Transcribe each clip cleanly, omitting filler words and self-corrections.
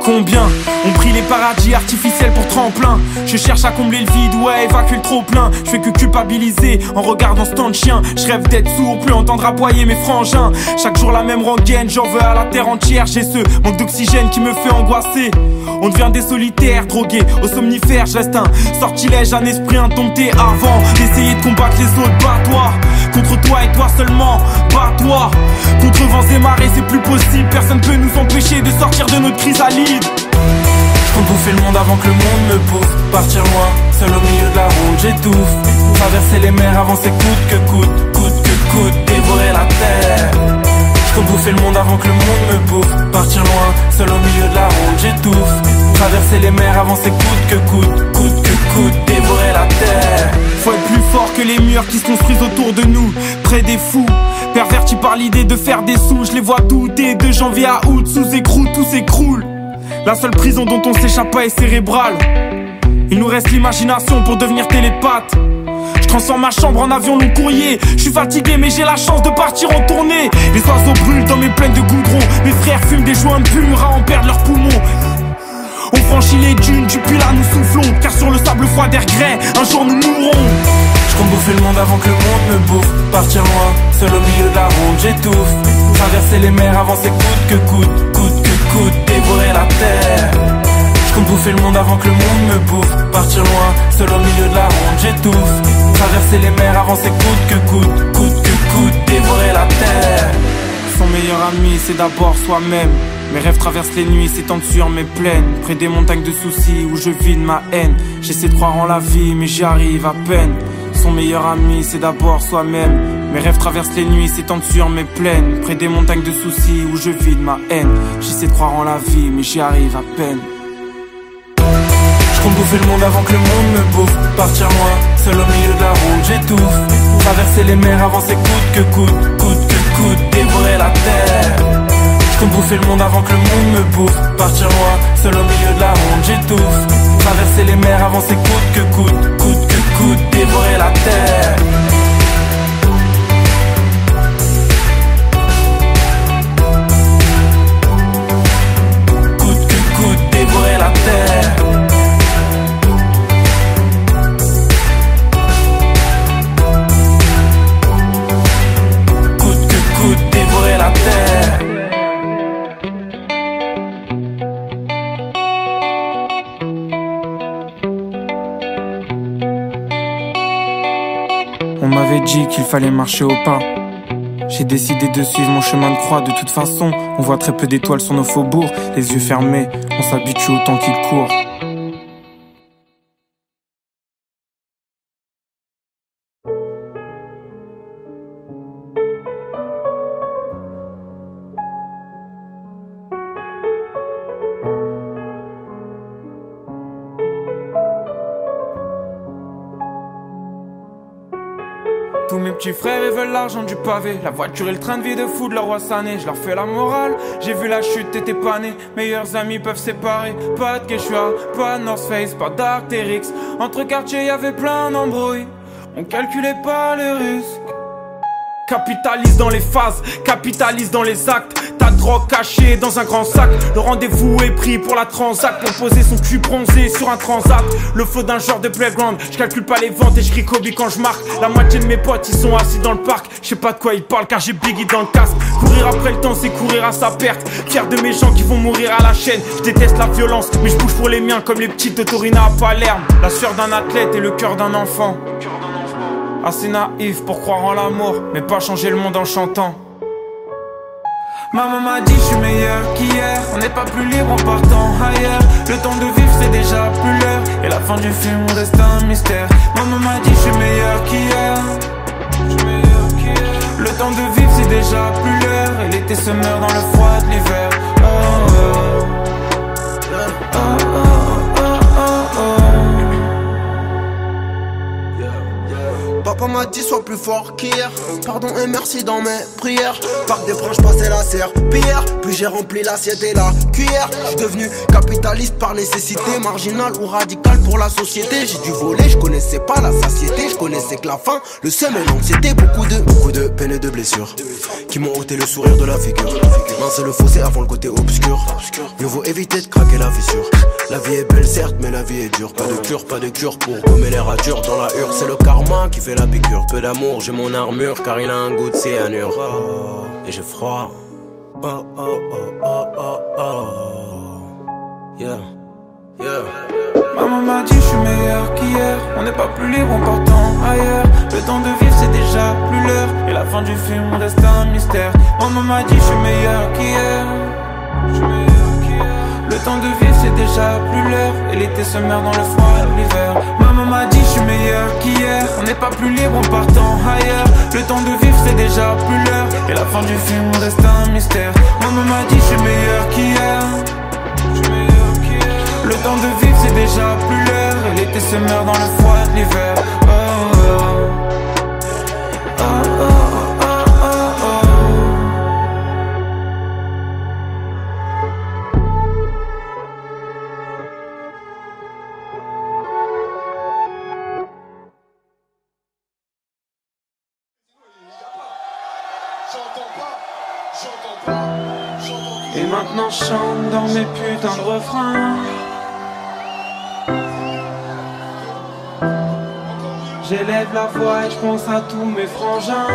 Combien ont pris les paradis artificiels pour tremplin? Je cherche à combler le vide, ouais, évacuer le trop plein. Je fais que culpabiliser en regardant ce temps de chien. Je rêve d'être sourd, plus entendre aboyer mes frangins. Chaque jour la même rengaine, j'en veux à la terre entière. J'ai ce manque d'oxygène qui me fait angoisser. On devient des solitaires, drogués au somnifère. Je reste un sortilège, un esprit indompté. Avant d'essayer de combattre les autres, bats-toi. Contre toi et toi seulement, bats-toi. Contre vents et marées, c'est plus possible. Personne peut nous empêcher de sortir de notre chrysalide. Je compte bouffer le monde avant que le monde me bouffe. Partir loin, seul au milieu de la route, j'étouffe. Traverser les mers avant c'est coûte que coûte, dévorer la terre. Je compte bouffer le monde avant que le monde me bouffe. Partir loin, seul au milieu de la route, j'étouffe. Traverser les mers avant c'est coûte que coûte, dévorer la terre. Faut être plus fort que les murs qui se construisent autour de nous. Près des fous, pervertis par l'idée de faire des sous. Je les vois douter de janvier à août, sous écrou, tout s'écroule. La seule prison dont on s'échappe pas est cérébrale. Il nous reste l'imagination pour devenir télépathe. Je transforme ma chambre en avion long courrier. Je suis fatigué mais j'ai la chance de partir en tournée. Les oiseaux brûlent dans mes plaines de goudron. Mes frères fument des joints purs à en perdre leurs poumons. On franchit les dunes, du puits là nous soufflons. Car sur le sable froid d'air grès, un jour nous mourrons. Je compte bouffer le monde avant que le monde me bouffe. Partir loin, seul au milieu de la route, j'étouffe. Traverser les mers avant c'est coûte que coûte, dévorer la terre. Je compte bouffer le monde avant que le monde me bouffe. Partir loin, seul au milieu de la route, j'étouffe. Traverser les mers avant c'est coûte que coûte, dévorer la terre. Son meilleur ami c'est d'abord soi-même. Mes rêves traversent les nuits, s'étendent sur mes plaines. Près des montagnes de soucis où je vide ma haine. J'essaie de croire en la vie mais j'y arrive à peine. Son meilleur ami c'est d'abord soi-même. Mes rêves traversent les nuits, s'étendent sur mes plaines. Près des montagnes de soucis où je vide ma haine. J'essaie de croire en la vie mais j'y arrive à peine. Je compte bouffer le monde avant que le monde me bouffe. Partir loin, seul au milieu de la route, j'étouffe. Traverser les mers avant c'est coûte que coûte, dévorer la terre. Je compte bouffer le monde avant que le monde me bouffe. Partir loin, seul au milieu de la route, j'étouffe. Traverser les mers avant c'est coûte que coûte, dévorer la terre. Coûte que coûte, dévorer la terre. Coûte que coûte, dévorer la terre. On m'avait dit qu'il fallait marcher au pas. J'ai décidé de suivre mon chemin de croix. De toute façon, on voit très peu d'étoiles sur nos faubourgs. Les yeux fermés, on s'habitue au temps qu'il court. Tous mes petits frères ils veulent l'argent du pavé. La voiture et le train de vie de fou de leur roi sané. Je leur fais la morale, j'ai vu la chute, t'étais pas né. Meilleurs amis peuvent séparer. Pas de Quechua, pas de North Face, pas d'Arc'teryx. Entre quartiers y'avait plein d'embrouilles. On calculait pas les risques. Capitalise dans les phases, capitalise dans les actes. Ta drogue cachée dans un grand sac. Le rendez-vous est pris pour la transac. Pour poser son cul bronzé sur un transat. Le flow d'un genre de playground. Je calcule pas les ventes et je crie Kobe quand je marque. La moitié de mes potes ils sont assis dans le parc. Je sais pas de quoi ils parlent car j'ai Biggie dans le casque. Courir après le temps c'est courir à sa perte. Fier de mes gens qui vont mourir à la chaîne. Je déteste la violence mais je bouge pour les miens. Comme les petites de Torina à Palerme. La sueur d'un athlète et le cœur d'un enfant. Assez naïf pour croire en l'amour, mais pas changer le monde en chantant. Maman m'a dit je suis meilleur qu'hier. On n'est pas plus libre en partant ailleurs. Le temps de vivre c'est déjà plus l'heure. Et la fin du film reste un mystère. Maman m'a dit je suis meilleur qu'hier. Le temps de vivre c'est déjà plus l'heure. Et l'été se meurt dans le froid de l'hiver. Oh, oh. Oh, oh, oh, oh, oh. Papa m'a dit sois plus fort qu'hier. Pardon et merci dans mes prières. Par des branches passées la serpillière. Puis j'ai rempli l'assiette et la cuillère. J'suis devenu capitaliste par nécessité. Marginal ou radical pour la société. J'ai dû voler, je connaissais pas la satiété. je connaissais que la fin. Le seum et l'anxiété, beaucoup de peine et de blessures qui m'ont ôté le sourire de la figure. Non, c'est le fossé avant le côté obscur. Mieux vaut éviter de craquer la fissure. La vie est belle certes, mais la vie est dure. Pas de cure pour gommer les ratures dans la hure. C'est le karma qui fait la piqûre. Peu d'amour, j'ai mon armure car il a un goût de cyanure. Et j'ai froid. Oh oh oh oh oh oh. Yeah, yeah. Maman m'a dit je suis meilleur qu'hier. On n'est pas plus libre en partant ailleurs. Le temps de vivre c'est déjà plus l'heure. Et la fin du film reste un mystère. Maman m'a dit je suis meilleur qu'hier. Le temps de vivre c'est déjà plus l'heure. Et l'été se meurt dans le froid l'hiver. Maman m'a dit je suis meilleur qu'hier. On n'est pas plus libre en partant ailleurs. Le temps de vivre c'est déjà plus l'heure. Et la fin du film reste un mystère. Maman m'a dit je suis meilleur qu'hier. Le temps de vivre c'est déjà plus l'heure. Et l'été se meurt dans le froid de l'hiver. Oh, oh. Oh, oh, oh, oh, oh. Et maintenant je chante dans mes putains de refrains. J'élève la voix et je pense à tous mes frangins.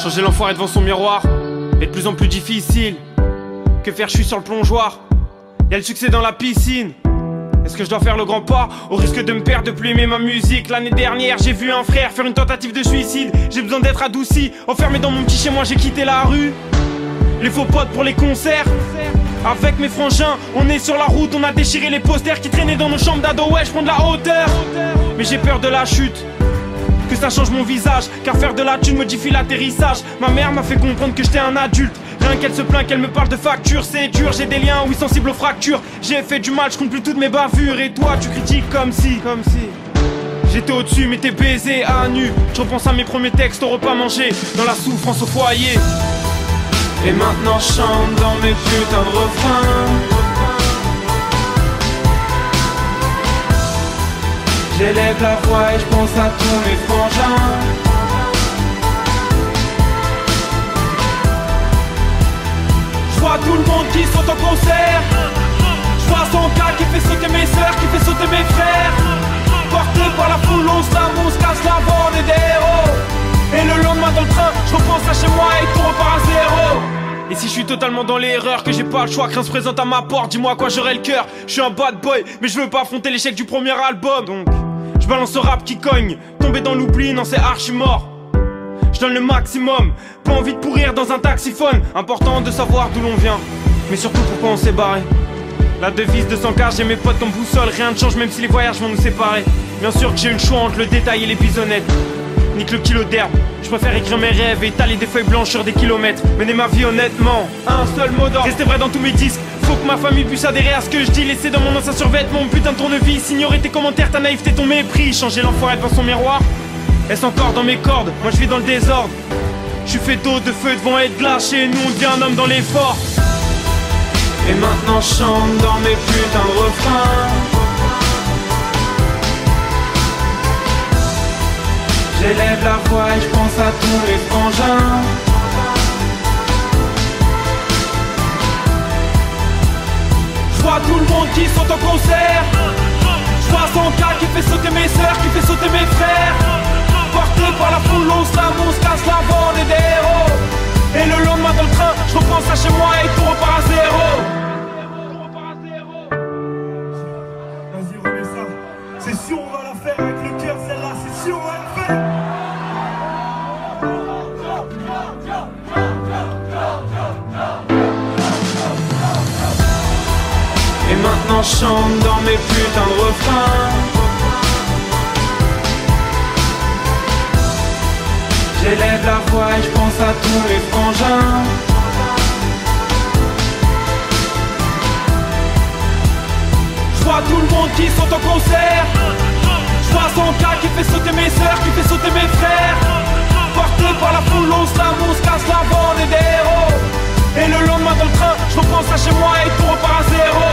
Changer l'enfoiré devant son miroir est de plus en plus difficile. Que faire, je suis sur le plongeoir. Y'a le succès dans la piscine. Est-ce que je dois faire le grand pas au risque de me perdre, de plus aimer ma musique? L'année dernière j'ai vu un frère faire une tentative de suicide. J'ai besoin d'être adouci. Enfermé dans mon petit chez moi j'ai quitté la rue. Les faux potes pour les concerts. Avec mes frangins, on est sur la route, on a déchiré les posters qui traînaient dans nos chambres d'ado. Ouais, je prends de la hauteur, mais j'ai peur de la chute. Que ça change mon visage, car faire de la thune modifie l'atterrissage. Ma mère m'a fait comprendre que j'étais un adulte. Rien qu'elle se plaint, qu'elle me parle de facture. C'est dur, j'ai des liens, oui, sensibles aux fractures. J'ai fait du mal, je compte plus toutes mes bavures. Et toi, tu critiques comme si j'étais au-dessus, mais t'es baisé à nu. Je repense à mes premiers textes au repas mangé, dans la souffrance au foyer. Et maintenant je chante dans mes putains de refrains. J'élève la voix et je pense à tous mes frangins. Je vois tout le monde qui saute en concert. Je vois son gars qui fait sauter mes sœurs, qui fait sauter mes frères. Porté par la foule, on se lave, on se casse la bande des héros. Et le lendemain dans le train, je repense à chez moi et tout repart à zéro. Et si je suis totalement dans l'erreur, que j'ai pas le choix, que rien se présente à ma porte, dis-moi quoi j'aurai le cœur. Je suis un bad boy, mais je veux pas affronter l'échec du premier album. Donc, je balance ce rap qui cogne. Tomber dans l'oubli, non c'est archi mort. Je donne le maximum, pas envie de pourrir dans un taxiphone. Important de savoir d'où l'on vient, mais surtout pourquoi on s'est barré. La devise de 100K, j'ai mes potes comme boussole. Rien ne change même si les voyages vont nous séparer. Bien sûr que j'ai eu le choix entre le détail et les bisonnettes. Nique le kilo d'herbe, je préfère écrire mes rêves et étaler des feuilles blanches sur des kilomètres. Mener ma vie honnêtement, un seul mot d'ordre, rester vrai dans tous mes disques. Faut que ma famille puisse adhérer à ce que je dis. Laisser dans mon ancien survêtement, putain de tournevis. Ignorer tes commentaires, ta naïveté, ton mépris. Changer l'enfoiré devant son miroir, est-ce encore dans mes cordes? Moi je vis dans le désordre. Je suis fait d'eau, de feu, de vent et de glace. Chez nous on devient un homme dans l'effort. Et maintenant je chante dans mes putains de refrains. J'élève la voix et je pense à tous les frangins. Je vois tout le monde qui saute en concert. Je vois son gars qui fait sauter mes sœurs, qui fait sauter mes frères. Porté par la foule, on se lave, on se casse la bande des héros. Et le lendemain dans le train, je repense à chez moi et tout repart à zéro. Vas-y, remets ça. C'est sûr, on va la faire avec le cœur, celle-là. C'est sûr, on va le faire. Et maintenant je chante dans mes putains de refrains. J'élève la voix et je pense à tous les frangins. Je vois tout le monde qui saute en concert. Je vois son gars qui fait sauter mes sœurs, qui fait sauter mes frères. Porté par la foule, on se lave, on se casse la bande des héros. Et le lendemain dans le train, je repense à chez moi et tout repart à zéro.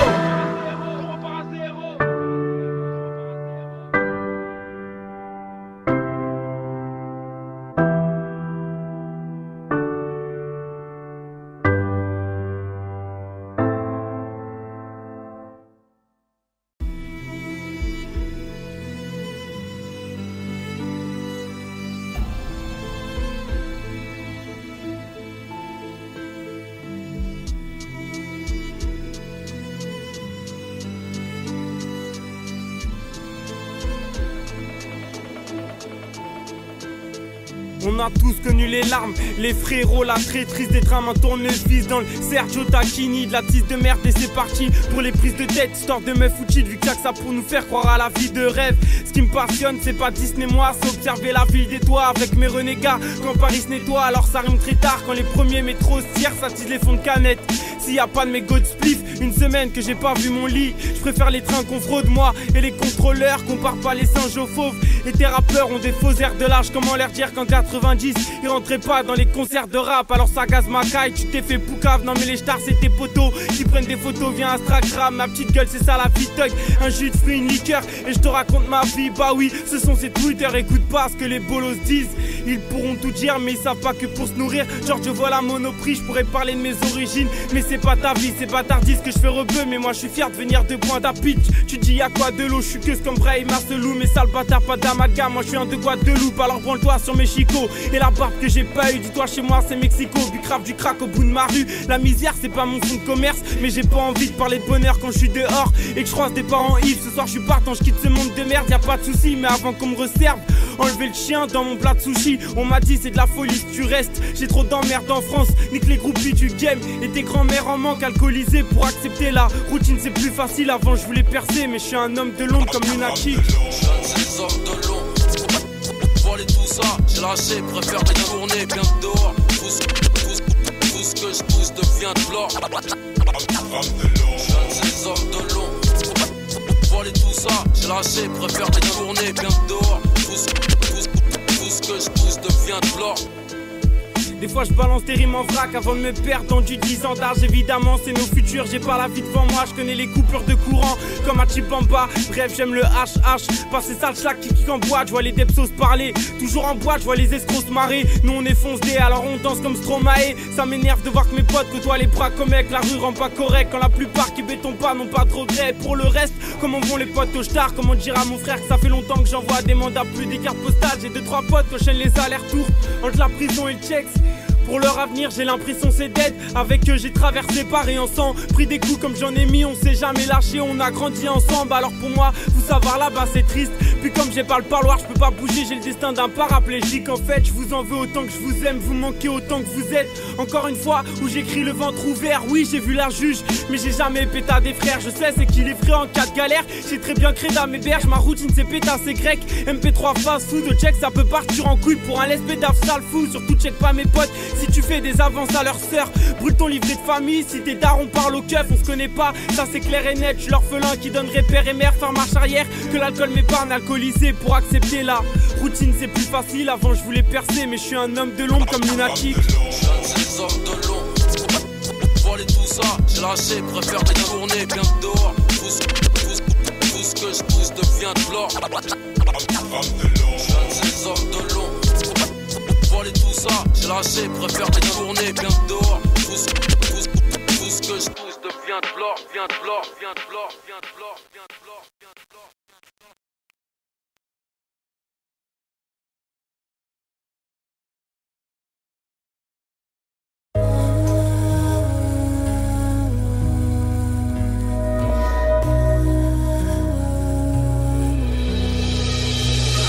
On a tous connu les larmes, les frérots, la traîtrise des drames, un tournevis dans le Sergio Tacchini, de la tisse de merde et c'est parti pour les prises de tête, histoire de meuf ou cheat, vu que ça pour nous faire croire à la vie de rêve. Ce qui me passionne, c'est pas Disney moi, c'est observer la ville des toits avec mes renégats. Quand Paris se nettoie, alors ça rime très tard. Quand les premiers métros se tirent, ça tise les fonds de canette. S'il y a pas de mes God spliff, une semaine que j'ai pas vu mon lit. Je préfère les trains qu'on fraude moi et les contrôleurs, compare pas les singes aux fauves. Et tes rappeurs ont des faux airs de l'âge, comment leur dire qu'en 90 ils rentraient pas dans les concerts de rap. Alors ça gaze ma caille, tu t'es fait poucave. Non mais les stars c'est tes potos qui prennent des photos via Instagram. Ma petite gueule c'est ça la vie thug, un jus de fruits, une liqueur et je te raconte ma vie. Bah oui, ce sont ces Twitter, écoute pas ce que les bolos disent. Ils pourront tout dire mais ils savent pas que pour se nourrir. Genre je vois la Monoprix, je pourrais parler de mes origines. Mais c'est pas ta vie, c'est bâtardise que je fais rebeu. Mais moi je suis fier de venir de Pointe-à-Pitre. Tu dis y'a quoi de l'eau, je suis que comme Brahim Marcelou. Mais sale bâtard, pas d'amalgame, moi je suis un de Guadeloupe. Alors branle-toi sur mes chicots et la barbe que j'ai pas eu. Dis-toi chez moi c'est Mexico, du craft, du crack au bout de ma rue. La misère c'est pas mon fonds de commerce, mais j'ai pas envie de parler de bonheur quand je suis dehors et que je croise des parents Yves. Ce soir je suis partant, je quitte ce monde de merde, y'a pas de soucis. Mais avant qu'on me resserve, enlever le chien dans mon plat de sushi. On m'a dit c'est de la folie si tu restes. J'ai trop d'emmerdes en France, nique les groupies du game. Et tes grands-mères en manque alcoolisées pour accepter la routine c'est plus facile. Avant je voulais percer mais je suis un homme de l'ombre comme lunatique. Ces hommes de l'ombre, voler tout ça, j'ai lâché, préfère des journées bien dehors. Tout ce que je pousse devient de l'or. Ces hommes de l'ombre, voler tout ça, j'ai lâché, préfère des journées bien dehors. Tout ce que je pousse devient de l'or. Des fois je balance des rimes en vrac avant de me perdre dans du 10 ans d'âge. Évidemment c'est nos futurs, j'ai pas la vie devant moi. Je connais les coupures de courant comme à Chipamba. Bref j'aime le HH, passer ça le schlack qui kick en boîte. Je vois les depsos parler, toujours en boîte, je vois les escrocs se marrer. Nous on est foncé alors on danse comme Stromae. Ça m'énerve de voir que mes potes côtoient les bras comme mec. La rue rend pas correct quand la plupart qui béton pas n'ont pas de regret. Pour le reste, comment vont les potes au star? Comment dire à mon frère que ça fait longtemps que j'envoie des mandats plus des cartes postales. J'ai 2-3 potes que chaîne les allers-retours entre la prison et le checks. Pour leur avenir j'ai l'impression c'est dead. Avec eux j'ai traversé Paris ensemble, pris des coups comme j'en ai mis. On s'est jamais lâché, on a grandi ensemble. Alors pour moi, vous savoir là-bas c'est triste. Puis comme j'ai pas le parloir, je peux pas bouger. J'ai le destin d'un paraplégique. En fait je vous en veux autant que je vous aime. Vous manquez autant que vous êtes. Encore une fois où j'écris le ventre ouvert. Oui j'ai vu la juge, mais j'ai jamais péta des frères. Je sais c'est qu'il est frais en cas de galère. J'ai très bien créé dans mes berges. Ma routine c'est péta, c'est grec. MP3 fast food, check ça peut partir en couille. Pour un lesbé d'af sale fou. Surtout check pas mes potes. Si tu fais des avances à leur sœur, brûle ton livret de famille. Si tes darons parlent au keuf, on se connaît pas, ça c'est clair et net. Je suis l'orphelin qui donne repère et mère, faire marche arrière. Que l'alcool m'épargne, alcoolisé pour accepter la routine c'est plus facile. Avant je voulais percer mais je suis un homme de l'ombre comme lunatique. Ces hommes de l'ombre, voler tout ça, j'ai lâché, préfère des journées bien dehors. Tout ce que je pousse devient de l'or. Ces hommes de l'ombre, voler tout ça, j'ai lâché, préfère des journées bien dehors. Tout ce que je pousse devient de l'or, vient de l'or, vient de l'or, vient de l'or, vient de l'or, vient de l'or.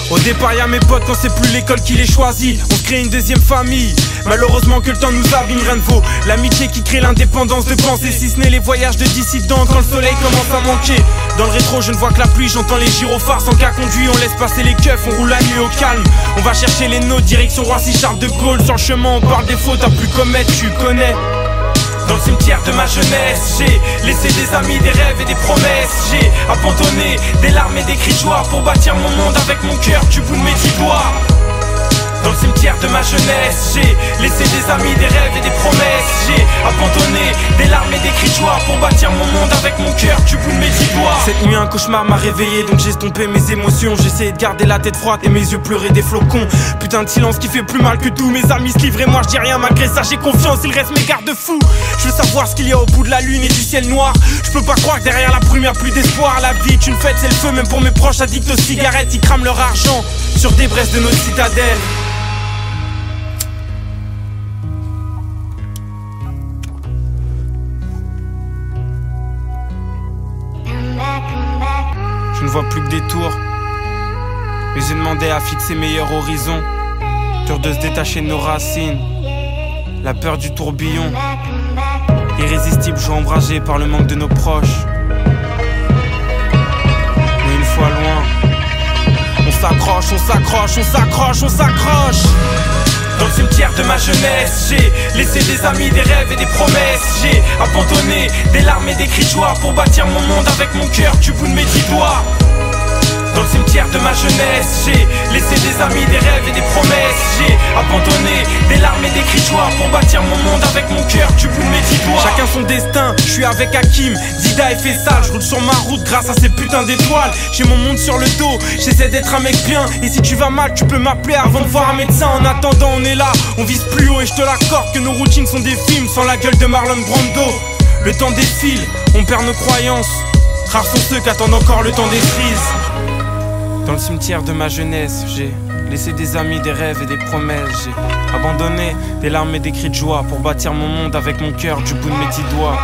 Au départ y'a mes potes quand c'est plus l'école qui les choisit. On se crée une deuxième famille. Malheureusement que le temps nous abîme, rien ne vaut l'amitié qui crée l'indépendance de penser. Si ce n'est les voyages de dissidents quand le soleil commence à manquer. Dans le rétro je ne vois que la pluie, j'entends les gyrophares. Sans cas conduit, on laisse passer les keufs, on roule la nuit au calme. On va chercher les nôtres, direction Roissy Charles de Gaulle. Sur le chemin on parle des fautes à plus commettre, tu connais. Dans le cimetière de ma jeunesse, j'ai laissé des amis, des rêves et des promesses. J'ai abandonné des larmes et des cris de joie pour bâtir mon monde avec mon cœur du bout de mes 10 doigts. Dans le cimetière de ma jeunesse, j'ai laissé des amis, des rêves et des promesses. J'ai abandonné des larmes et des cris de joie pour bâtir mon monde avec mon cœur du bout de mes 10 doigts. Cette nuit un cauchemar m'a réveillé donc j'ai estompé mes émotions. J'essayais de garder la tête froide et mes yeux pleuraient des flocons. Putain de silence qui fait plus mal que tous mes amis se livrent et moi je dis rien. Malgré ça j'ai confiance, il reste mes garde-fous. Je veux savoir ce qu'il y a au bout de la lune et du ciel noir. Je peux pas croire que derrière la brume y'a plus d'espoir. La vie est une fête, c'est le feu même pour mes proches addicts aux cigarettes. Ils crament leur argent sur des braises de notre citadelle. Je ne vois plus que des tours, mais j'ai demandé à fixer meilleur horizon. Dur de se détacher de nos racines. La peur du tourbillon. Irrésistible, joie ombragée par le manque de nos proches. Mais une fois loin, on s'accroche, on s'accroche, on s'accroche, on s'accroche. Dans le cimetière de ma jeunesse, j'ai laissé des amis, des rêves et des promesses. J'ai abandonné des larmes et des cris de joie pour bâtir mon monde avec mon cœur du bout de mes 10 doigts. Dans le cimetière de ma jeunesse, j'ai laissé des amis, des rêves et des promesses. J'ai abandonné des larmes et des cris de joie pour bâtir mon monde avec mon cœur du bout de mes 10 doigts. Chacun son destin, je suis avec Hakim, Dida et Fessal. Je roule sur ma route grâce à ces putains d'étoiles. J'ai mon monde sur le dos, j'essaie d'être un mec bien. Et si tu vas mal, tu peux m'appeler avant de voir un médecin. En attendant, on est là, on vise plus haut et je te l'accorde que nos routines sont des films sans la gueule de Marlon Brando. Le temps défile, on perd nos croyances. Rares sont ceux qui attendent encore le temps des crises. Dans le cimetière de ma jeunesse, j'ai laissé des amis, des rêves et des promesses. J'ai abandonné des larmes et des cris de joie pour bâtir mon monde avec mon cœur du bout de mes 10 doigts.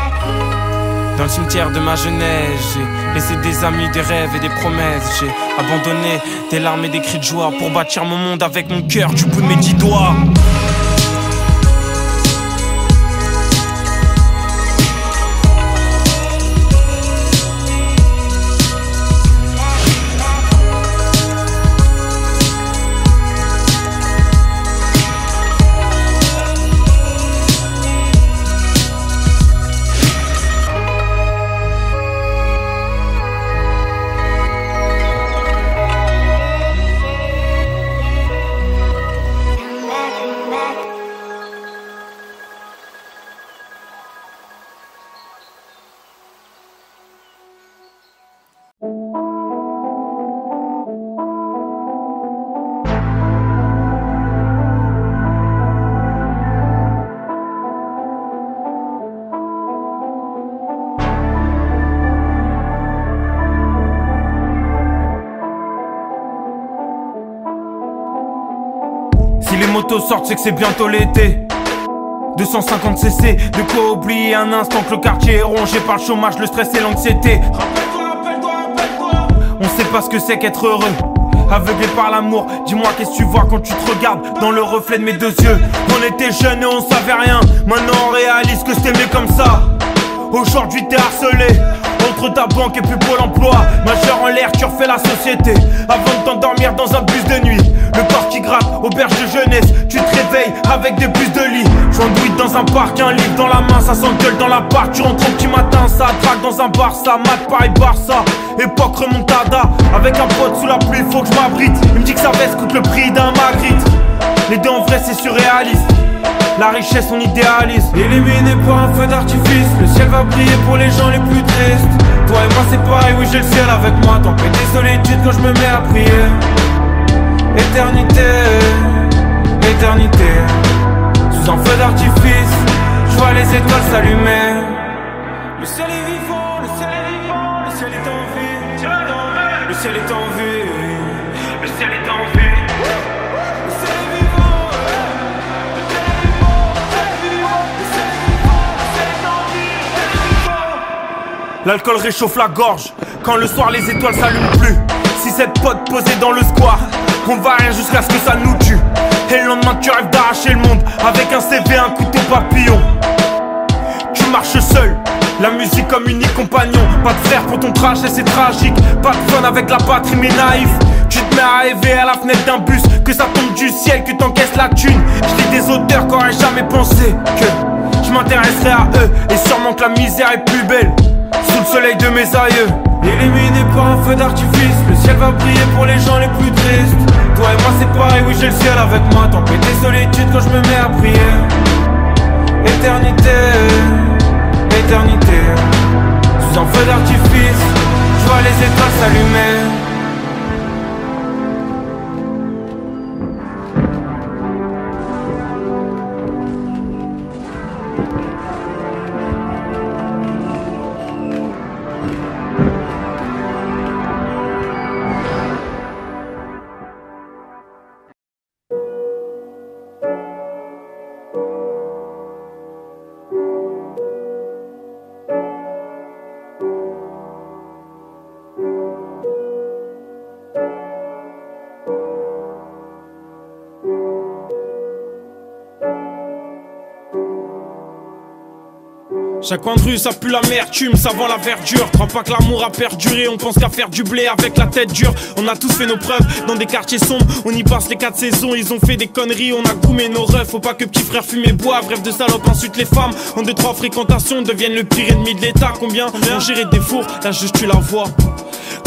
Dans le cimetière de ma jeunesse, j'ai laissé des amis, des rêves et des promesses. J'ai abandonné des larmes et des cris de joie pour bâtir mon monde avec mon cœur du bout de mes 10 doigts. Si les motos sortent, c'est que c'est bientôt l'été. 250 cc, de quoi oublier un instant que le quartier est rongé par le chômage, le stress et l'anxiété. On sait pas ce que c'est qu'être heureux, aveuglé par l'amour. Dis-moi qu'est-ce que tu vois quand tu te regardes dans le reflet de mes deux yeux. On était jeunes et on savait rien, maintenant on réalise que je t'aimais comme ça. Aujourd'hui t'es harcelé entre ta banque et puis Pôle emploi. Majeur en l'air, tu refais la société avant de t'endormir dans un bus de nuit. Le corps qui gratte, auberge de jeunesse. Tu te réveilles avec des bus de lit. J'andouille dans un parc, un livre dans la main. Ça s'engueule dans l'appart, tu rentres au petit matin. Ça drague dans un bar, ça mat Paris Barça. Époque remontada, avec un pote sous la pluie, faut que je m'abrite. Il me dit que sa veste coûte le prix d'un Magritte. Les deux en vrai c'est surréaliste. La richesse on idéalise. Éliminé par un feu d'artifice. Le ciel va briller pour les gens les plus tristes. Toi et moi c'est pareil, oui j'ai le ciel avec moi. Tempête des solitudes quand je me mets à prier. Éternité, éternité. Sous un feu d'artifice, je vois les étoiles s'allumer. Le ciel est vivant, le ciel est vivant. Le ciel est en vie, le ciel est en vie. Le ciel est en vie. L'alcool réchauffe la gorge, quand le soir les étoiles s'allument plus. Si cette pote posée dans le square, on va rien jusqu'à ce que ça nous tue. Et le lendemain tu rêves d'arracher le monde, avec un CV, un couteau papillon. Tu marches seul, la musique comme unique compagnon. Pas de frère pour ton trajet c'est tragique. Pas de fun avec la patrie mais naïf. Tu te mets à rêver à la fenêtre d'un bus, que ça tombe du ciel, que t'encaisses la thune. Je lis des auteurs qu'aurais jamais pensé que je m'intéresserais à eux. Et sûrement que la misère est plus belle sous le soleil de mes aïeux. Éliminé par un feu d'artifice, le ciel va briller pour les gens les plus tristes. Toi et moi c'est pareil, oui j'ai le ciel avec moi. Tempête des solitudes quand je me mets à prier. Éternité, éternité. Sous un feu d'artifice, je vois les étoiles s'allumer. Chaque coin de rue ça pue l'amertume, ça vend la verdure. Crois pas que l'amour a perduré, on pense qu'à faire du blé avec la tête dure. On a tous fait nos preuves dans des quartiers sombres, on y passe les 4 saisons. Ils ont fait des conneries, on a goumé nos refs. Faut pas que petit frère fume et boive, rêve de salope, insulte les femmes. En 2-3 fréquentations deviennent le pire ennemi de l'État. Combien ont géré des fours, là juste tu la vois.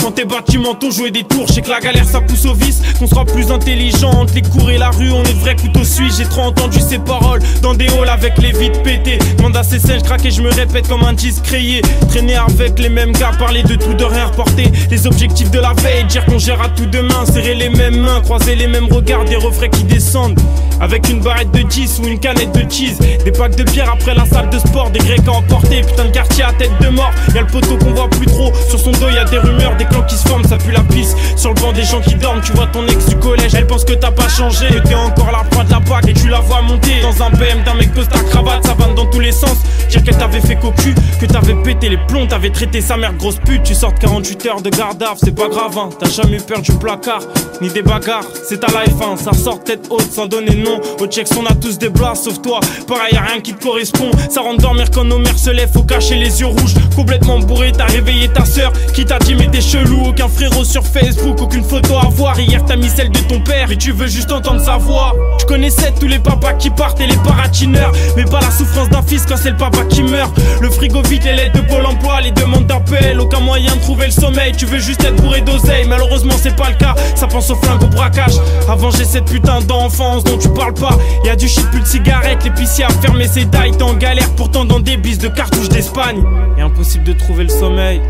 Quand tes bâtiments t'ont joué des tours, je sais que la galère ça pousse au vice, qu'on sera plus intelligent. Entre les cours et la rue, on est de vrais couteaux suisses. J'ai trop entendu ces paroles dans des halls avec les vides pétées. Mandat assez sèche, je craque et je me répète comme un disque crayé. Traîner avec les mêmes gars, parler de tout, de rien reporter les objectifs de la veille, dire qu'on gère à tout demain. Serrer les mêmes mains, croiser les mêmes regards, des refrains qui descendent avec une barrette de 10 ou une canette de cheese. Des packs de bière après la salle de sport, des grecs à emporter. Putain de quartier à tête de mort, y'a le poteau qu'on voit plus trop. Sur son dos y'a des rumeurs, des clans qui se forment, ça pue la pisse. Sur le banc des gens qui dorment, tu vois ton ex du collège. Elle pense que t'as pas changé, que t'es encore la proie de la PAC. Et tu la vois monter dans un BM d'un mec costard cravate, ça vanne dans tous les sens. Dire qu'elle t'avait fait cocu, que t'avais pété les plombs, t'avais traité sa mère grosse pute. Tu sortes 48 heures de garde à vue, c'est pas grave hein. T'as jamais eu peur du placard, ni des bagarres. C'est ta life hein, ça sort tête haute sans donner de nom. Au checks on a tous des blas sauf toi, pareil y'a rien qui te correspond. Ça rentre dormir quand nos mères se lèvent, faut cacher les yeux rouges. Complètement bourré, t'as réveillé ta sœur qui t'a dit mais t'es chelou. Aucun frérot sur Facebook, aucune photo à voir. Hier t'as mis celle de ton père et tu veux juste entendre sa voix. Tu connaissais tous les papas qui partent et les paratineurs, mais pas la souffrance d'un fils quand c'est le papa qui meurt. Le frigo vide, les lettres de Pôle emploi, les demandes d'appel, aucun moyen de trouver le sommeil. Tu veux juste être bourré d'oseille, malheureusement c'est pas le cas. Ça pense au flingue, au braquage, à venger cette putain d'enfance dont tu parles pas. Y'a du shit, plus de cigarettes, l'épicier a fermé ses dailles. T'es en galère pourtant dans des bises de cartouches d'Espagne. Et impossible de trouver le sommeil,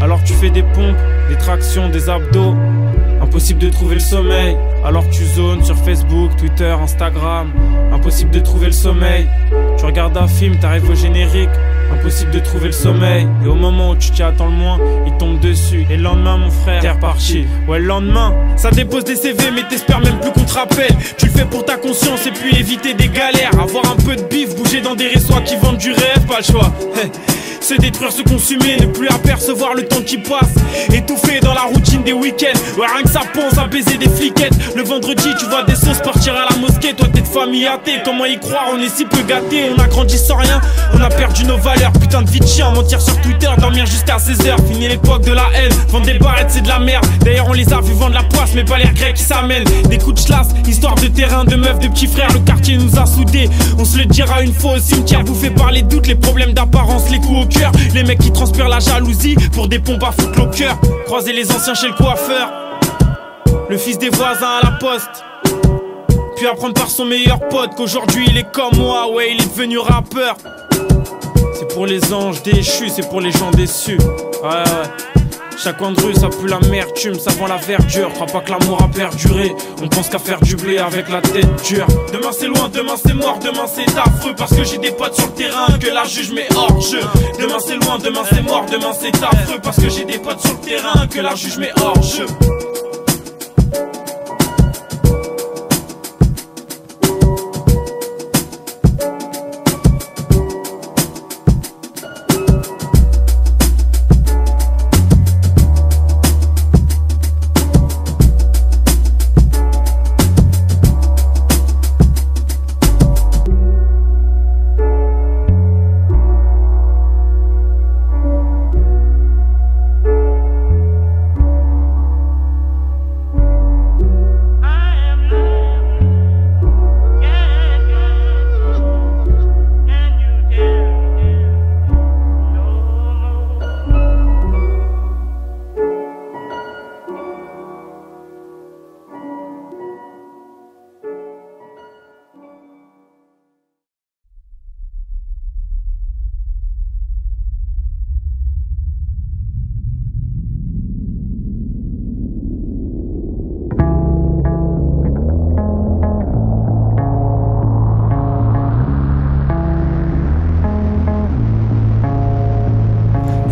alors tu fais des pompes, des tractions, des abdos. Impossible de trouver le sommeil, alors tu zones sur Facebook, Twitter, Instagram. Impossible de trouver le sommeil, tu regardes un film, t'arrives au générique. Impossible de trouver le sommeil, et au moment où tu t'y attends le moins, il tombe dessus. Et le lendemain mon frère, t'es reparti. Ouais le lendemain, ça dépose des CV mais t'espères même plus qu'on te rappelle. Tu le fais pour ta conscience et puis éviter des galères. Avoir un peu de bif, bouger dans des restos qui vendent du rêve, pas le choix. Se détruire, se consumer, ne plus apercevoir le temps qui passe. Étouffé dans la routine des week-ends. Ouais rien que ça pense à baiser des fliquettes. Le vendredi tu vois des sauces partir à la mosquée. Toi t'es de famille athée, comment y croire, on est si peu gâtés. On a grandi sans rien, on a perdu nos valeurs. Putain de vie de chien, mentir sur Twitter, dormir jusqu'à 16h. Fini l'époque de la haine, vendre des barrettes c'est de la merde. D'ailleurs on les a vu vendre la poisse mais pas l'air grec qui s'amène. Des coups de chlasse, histoire de terrain, de meufs, de petits frères. Le quartier nous a soudés, on se le dira une fois au cimetière. Bouffé par les doutes, les problèmes d'apparence, les coups au cœur. Les mecs qui transpirent la jalousie pour des pompes à foutre au cœur. Croiser les anciens chez le coiffeur, le fils des voisins à la poste. Puis apprendre par son meilleur pote qu'aujourd'hui il est comme moi, ouais il est devenu rappeur. C'est pour les anges déchus, c'est pour les gens déçus. Ouais. Chaque coin de rue ça pue l'amertume, ça vend la verdure. Crois pas que l'amour a perduré, on pense qu'à faire du blé avec la tête dure. Demain c'est loin, demain c'est mort, demain c'est affreux. Parce que j'ai des potes sur le terrain que la juge met hors jeu. Demain c'est loin, demain c'est mort, demain c'est affreux. Parce que j'ai des potes sur le terrain que la juge met hors jeu.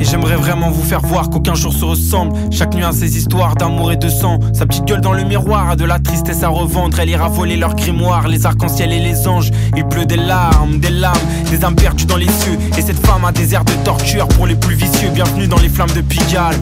J'aimerais vraiment vous faire voir qu'aucun jour se ressemble. Chaque nuit a ses histoires d'amour et de sang. Sa petite gueule dans le miroir a de la tristesse à revendre. Elle ira voler leurs grimoires, les arcs-en-ciel et les anges. Il pleut des larmes, des âmes perdues dans les cieux. Et cette femme a des airs de torture pour les plus vicieux. Bienvenue dans les flammes de Pigalle.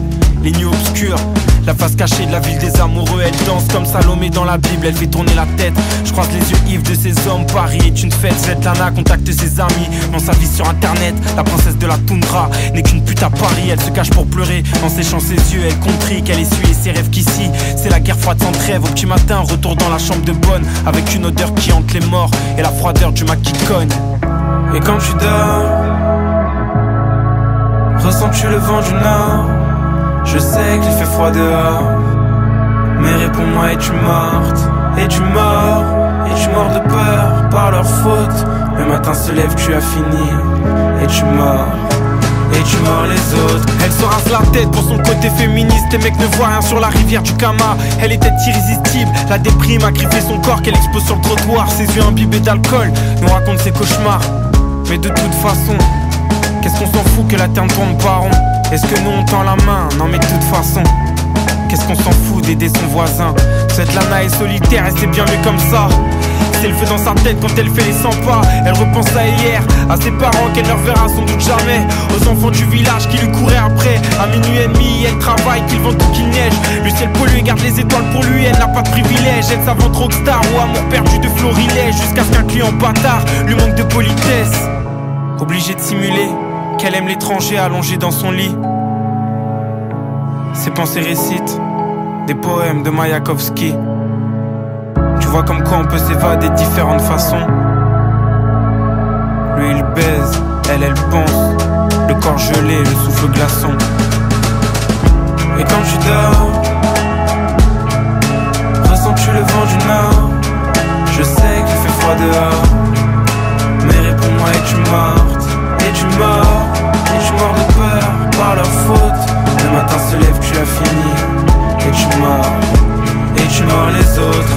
les nuits obscures. La face cachée de la ville des amoureux, elle danse comme Salomé dans la Bible, elle fait tourner la tête. Je croise les yeux ivres de ces hommes, Paris est une fête. Svetlana contacte ses amis, dans sa vie sur internet. La princesse de la toundra n'est qu'une pute à Paris. Elle se cache pour pleurer, en séchant ses yeux, elle comprit qu'elle essuyait ses rêves qu'ici c'est la guerre froide sans trêve. Au petit matin, retour dans la chambre de bonne, avec une odeur qui hante les morts et la froideur du Mac qui cogne. Et quand tu dors, ressens-tu le vent du nord? Je sais qu'il fait froid dehors, mais réponds-moi, es-tu morte? Es-tu mort? Es-tu mort de peur par leur faute? Le matin se lève, tu as fini. Es-tu mort? Es-tu mort les autres? Elle se rase la tête pour son côté féministe. Les mecs ne voient rien sur la rivière du Kama. Elle était irrésistible, la déprime a griffé son corps qu'elle expose sur le trottoir. Ses yeux imbibés d'alcool nous racontent ses cauchemars. Mais de toute façon, qu'est-ce qu'on s'en fout que la terre ne tourne pas rond? Est-ce que nous on tend la main? Non mais de toute façon, qu'est-ce qu'on s'en fout d'aider son voisin? Svetlana est solitaire et c'est bien mieux comme ça. C'est le feu dans sa tête quand elle fait les 100 pas. Elle repense à hier, à ses parents qu'elle ne reverra sans doute jamais, aux enfants du village qui lui couraient après. À minuit et demi, elle travaille, qu'il vente ou qu'il neige. Le ciel pollué garde les étoiles pour lui, elle n'a pas de privilège. Elle s'avance rockstar ou amour perdu de florilège, jusqu'à ce qu'un client bâtard lui manque de politesse. Obligé de simuler qu'elle aime l'étranger allongé dans son lit. Ses pensées récitent des poèmes de Mayakovsky. Tu vois comme quoi on peut s'évader de différentes façons. Lui il baise, elle pense, le corps gelé, le souffle glaçon. Et quand tu dors, ressens-tu le vent du nord? Je sais qu'il fait froid dehors, mais réponds-moi, es-tu morte? Es-tu mort? Es-tu mort de peur par leur faute? Le matin se lève, tu as fini. Es-tu mort? Es-tu mort les autres?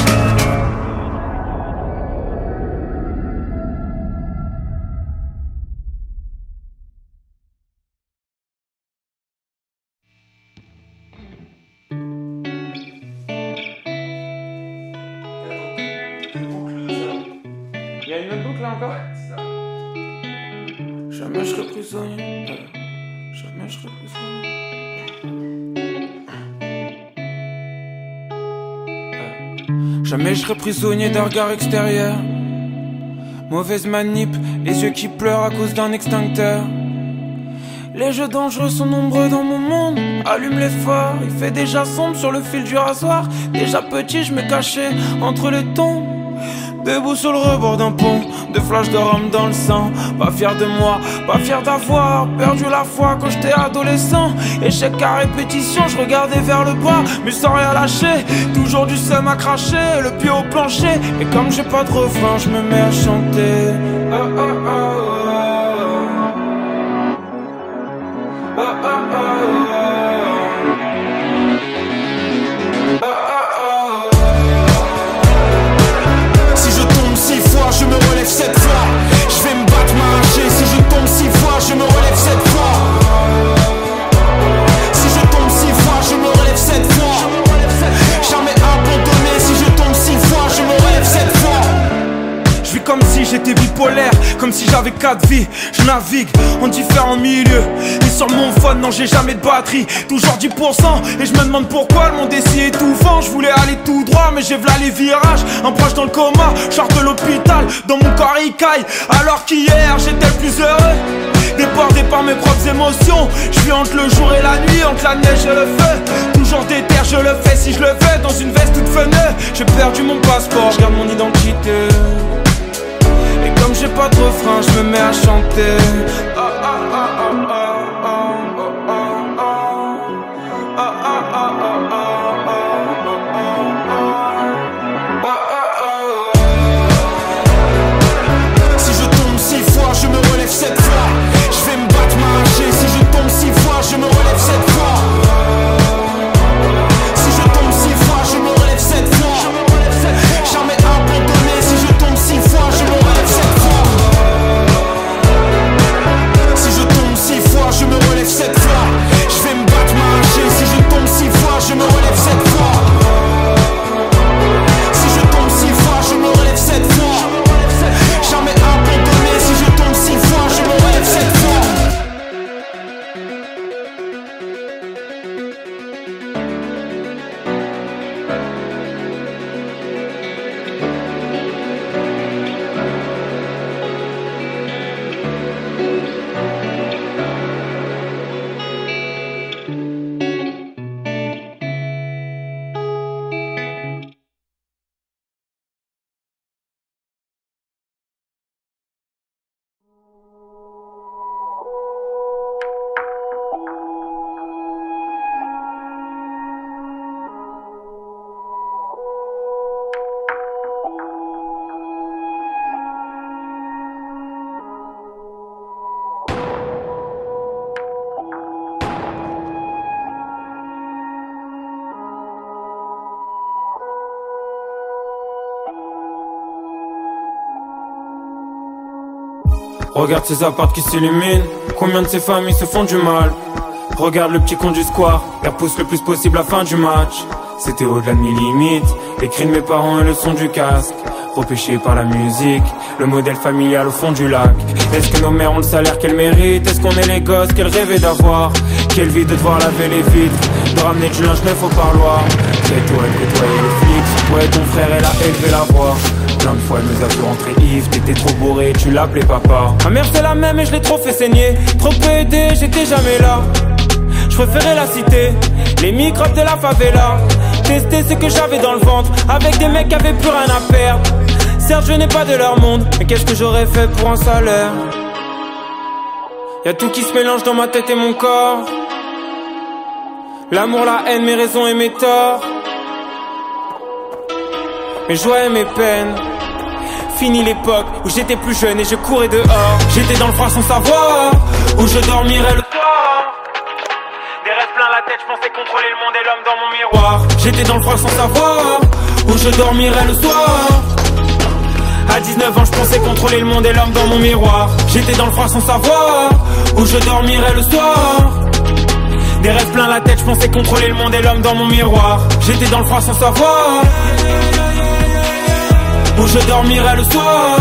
Il y a une autre boucle là encore? Jamais je serai prisonnier, jamais je serai prisonnier. Jamais je serai prisonnier d'un regard extérieur. Mauvaise manip, les yeux qui pleurent à cause d'un extincteur. Les jeux dangereux sont nombreux dans mon monde. Allume les phares, il fait déjà sombre sur le fil du rasoir. Déjà petit, je me cachais entre les tombes. Debout sur le rebord d'un pont, de flash de rhum dans le sang. Pas fier de moi, pas fier d'avoir perdu la foi quand j'étais adolescent. Échec à répétition, je regardais vers le bas, mais sans rien lâcher. Toujours du seum à cracher, le pied au plancher. Et comme j'ai pas de refrain, je me mets à chanter. Oh, oh, oh, oh. Oh, oh, oh, oh. Je me relève 7 fois. Je vais me battre, m'arracher. Si je tombe 6 fois, je me relève 7 fois. Si je tombe 6 fois, je me relève 7 fois. Jamais abandonné. Si je tombe 6 fois, je me relève 7 fois. Je vis comme si j'étais bipolaire, comme si j'avais 4 vies. Je navigue en différents milieux. Et sur mon phone, non, j'ai jamais de batterie. Toujours 10%. Et je me demande pourquoi le monde est si étouffant. Je voulais aller tout droit, mais j'ai v'là les virages. Un proche dans le coma, je sors de l'hôpital. Dans mon corps il caille, alors qu'hier j'étais le plus heureux. Débordé par mes propres émotions. Je suis entre le jour et la nuit, entre la neige et le feu. Toujours déter, je le fais si je le veux. Dans une veste toute funeux. J'ai perdu mon passeport, je garde mon identité. Et comme j'ai pas de refrain, je me mets à chanter. Oh, oh, oh, oh, oh. Je me relève 7 fois. Je vais me battre, m'arracher. Si je tombe 6 fois, je me relève 7 fois. Si je tombe 6 fois, je me relève 7 fois. Jamais abandonné. Si je tombe 6 fois, je me relève 7 fois. Regarde ces apparts qui s'illuminent, combien de ces familles se font du mal. Regarde le petit con du square, la pousse le plus possible à la fin du match. C'était au-delà de mes limites, les cris de mes parents et le son du casque. Repêché par la musique, le modèle familial au fond du lac. Est-ce que nos mères ont le salaire qu'elles méritent? Est-ce qu'on est les gosses qu'elles rêvaient d'avoir? Quelle vie de devoir laver les vitres, de ramener du linge neuf au parloir. C'est toi elle côtoyait les flics, ouais ton frère elle a élevé la voix. Plein de fois elle nous a vu rentrer Yves, t'étais trop bourré, tu l'appelais papa. Ma mère c'est la même et je l'ai trop fait saigner, trop peu aidé, j'étais jamais là. Je préférais la cité, les microbes de la favela. Tester ce que j'avais dans le ventre, avec des mecs qui avaient plus rien à perdre. Certes je n'ai pas de leur monde, mais qu'est-ce que j'aurais fait pour un salaire? Y'a tout qui se mélange dans ma tête et mon corps. L'amour, la haine, mes raisons et mes torts. Mes joies et mes peines. Fini l'époque où j'étais plus jeune et je courais dehors. J'étais dans le froid sans savoir où je dormirais le soir. Des rêves plein la tête, je pensais contrôler le monde et l'homme dans mon miroir. J'étais dans le froid sans savoir où je dormirais le soir. À 19 ans je pensais contrôler le monde et l'homme dans mon miroir. J'étais dans le froid sans savoir où je dormirais le soir. Des rêves plein la tête, je pensais contrôler le monde et l'homme dans mon miroir. J'étais dans le froid sans savoir où je dormirais le soir.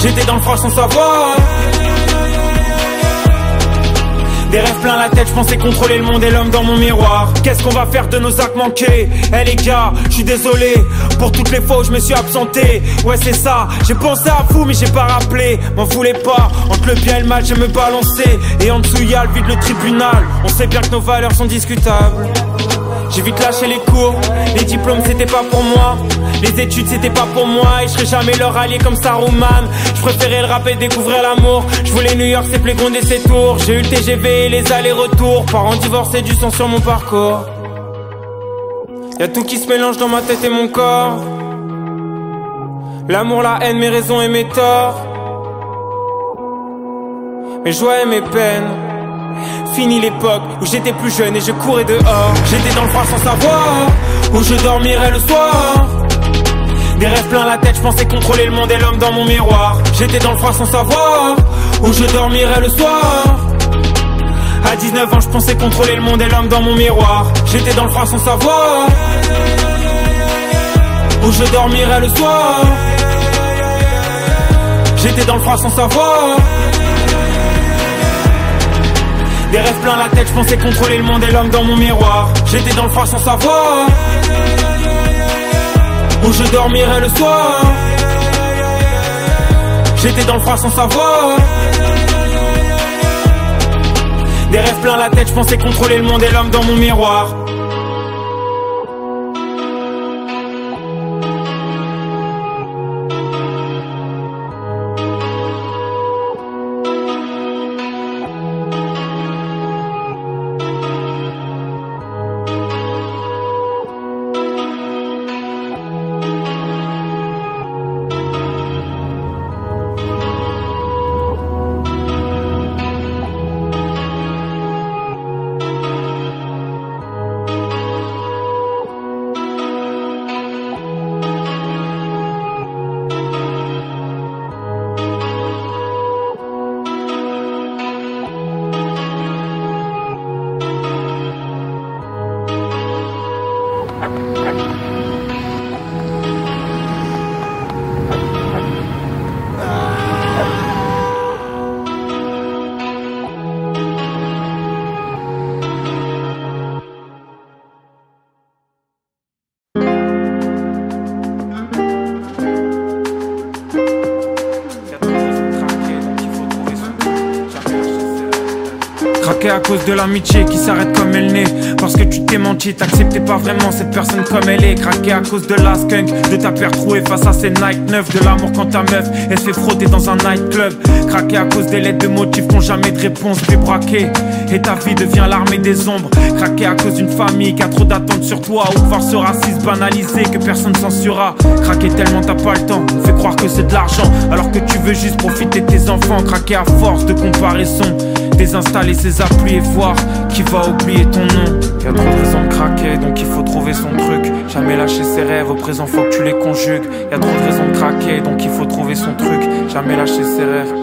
J'étais dans le froid sans savoir. Des rêves plein la tête, je pensais contrôler le monde et l'homme dans mon miroir. Qu'est-ce qu'on va faire de nos actes manqués? Eh les gars, je suis désolé pour toutes les fois où je me suis absenté. Ouais c'est ça, j'ai pensé à vous mais j'ai pas rappelé. M'en voulez pas, entre le bien et le mal je me balançais. Et en dessous y'a le vide, le tribunal. On sait bien que nos valeurs sont discutables. J'ai vite lâché les cours, les diplômes c'était pas pour moi. Les études c'était pas pour moi et je serai jamais leur allié comme Saruman. Je préférais le rap et découvrir l'amour. Je voulais New York, c'est Playground et ses tours. J'ai eu le TGV et les allers-retours. Parents divorcés, du sang sur mon parcours. Y'a tout qui se mélange dans ma tête et mon corps. L'amour, la haine, mes raisons et mes torts. Mes joies et mes peines. Fini l'époque où j'étais plus jeune et je courais dehors. J'étais dans le froid sans savoir où je dormirais le soir. Des rêves plein la tête, je pensais contrôler le monde et l'homme dans mon miroir. J'étais dans le froid sans savoir où je dormirais le soir. À 19 ans je pensais contrôler le monde et l'homme dans mon miroir. J'étais dans le froid sans savoir où je dormirais le soir. J'étais dans le froid sans savoir. Des rêves plein la tête, je pensais contrôler le monde et l'homme dans mon miroir. J'étais dans le froid sans savoir où je dormirais le soir. J'étais dans le froid sans savoir. Des rêves plein la tête, je pensais contrôler le monde et l'homme dans mon miroir. À cause de l'amitié qui s'arrête comme elle naît. Parce que tu t'es menti, t'acceptais pas vraiment cette personne comme elle est. Craqué à cause de la skunk, de ta paire trouée face à ces Nike neufs. De l'amour quand ta meuf, elle se fait frotter dans un nightclub. Craqué à cause des lettres de motifs qui n'ont jamais de réponse. Débraqué, et ta vie devient l'armée des ombres. Craqué à cause d'une famille qui a trop d'attentes sur toi. Ou voir ce racisme banalisé que personne censurera. Craqué tellement t'as pas le temps, fais croire que c'est de l'argent alors que tu veux juste profiter de tes enfants. Craqué à force de comparaison, désinstaller ses applis et voir qui va oublier ton nom. Y'a trop de raisons de craquer, donc il faut trouver trouver son truc. Jamais lâcher ses rêves, au présent faut que tu les conjugues. Y'a trop de raisons de craquer, donc il faut trouver son truc. Jamais lâcher ses rêves,